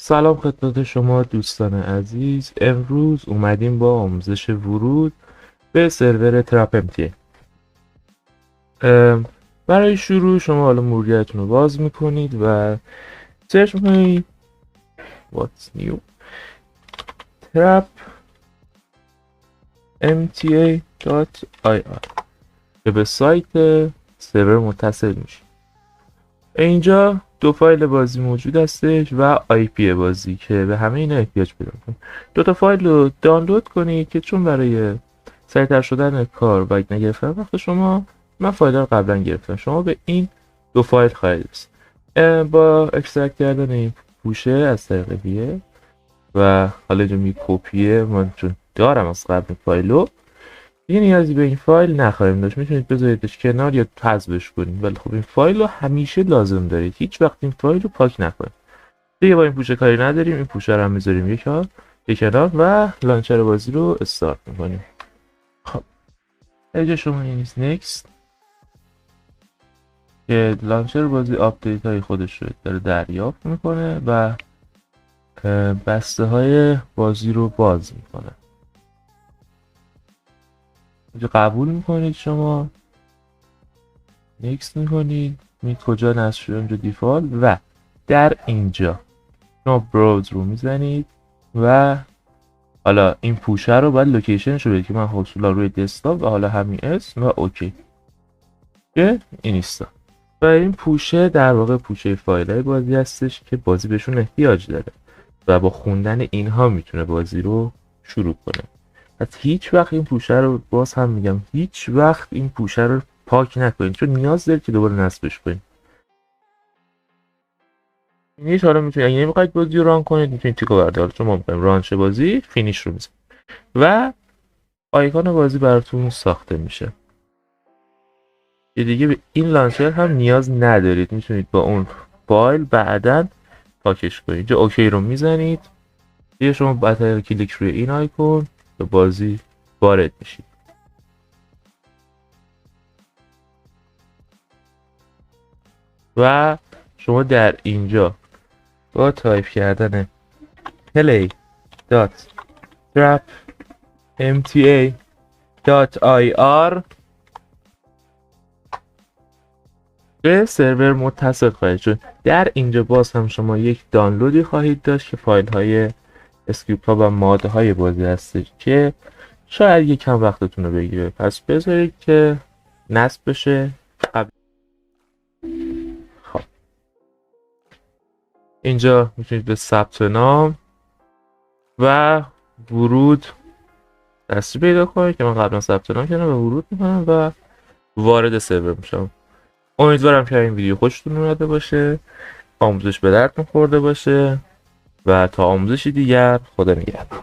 سلام خدمت شما دوستان عزیز. امروز اومدیم با آموزش ورود به سرور ترپ امتیه. برای شروع شما حالا مرورگرتون رو باز میکنید و سرچ میکنید what's new trap mta.ir که به سایت سرور متصل میشه. اینجا دو فایل بازی موجود هستش و آی پی بازی که به همه اینا احتیاج پیدا می‌کنه. دو تا فایل رو دانلود کنید که چون برای سریعتر شدن کار باگ نگرفتن وقت شما، من فایل رو قبلا گرفتم، شما به این دو فایل خواهید رسید. با اکسترکت کردن این پوشه از طریق ویه و حالا اینجا می کپیه، من چون دارم از قبل این فایلو دیگه نیازی به این فایل نخواهیم داشت، میتونید بذاریدش کنار یا حذفش کنید، ولی خب این فایل رو همیشه لازم دارید، هیچ وقت این فایل رو پاک نکنید. دیگه با این پوشه کاری نداریم، این پوشه رو هم میذاریم یک کنار و لانچر بازی رو استارت میکنیم. خب اینجا شما نیست نکست که لانچر بازی آپدیت های خودش رو داره دریافت میکنه و بسته های بازی رو باز میکنه. اینجا قبول میکنید، شما نیکس میکنید، کجا نصب شده اونجا دیفالت و در اینجا شما براوز رو میزنید و حالا این پوشه رو باید لوکیشنش رو بدید که من حصولا روی دسکتاپ و حالا همین اسم و اوکی که اینستا و این پوشه در واقع پوشه فایل های بازی هستش که بازی بهشون احتیاج داره و با خوندن اینها میتونه بازی رو شروع کنه. پس هیچ وقت این پوشه رو، باز هم میگم، هیچ وقت این پوشه رو پاک نکنید چون نیاز دارید که دوباره نصبش کنید. فینیش حالا میتونید، اگه نمیخواید بازی رو ران کنید میتونید تیکو بردارید، حالا چون ما میخوایم رانش بازی فینیش رو میزنید و آیکون بازی براتون ساخته میشه. یه دیگه به این لانچر هم نیاز ندارید، میتونید با اون فایل بعداً پاکش کنید. اینجا اوکی رو میزنید دیگه، شما بعد کلیک روی این آیکون به بازی وارد میشید و شما در اینجا با تایپ کردن play.trapmta.ir به سرور متصل خواهید شد. در اینجا باز هم شما یک دانلودی خواهید داشت که فایل های اسکریپت ها و ماده های بازی هستش که شاید یک کم وقتتون رو بگیره، پس بذارید که نصب بشه. خب اینجا میتونید به ثبت نام و ورود دستی پیدا کنید که من قبلا ثبت نام کردم و ورود میکنم و وارد سرور میشم. امیدوارم که این ویدیو خوشتون اومده باشه، آموزش به دردتون خورده باشه و تا آموزشی دیگر، خدا نگهدار.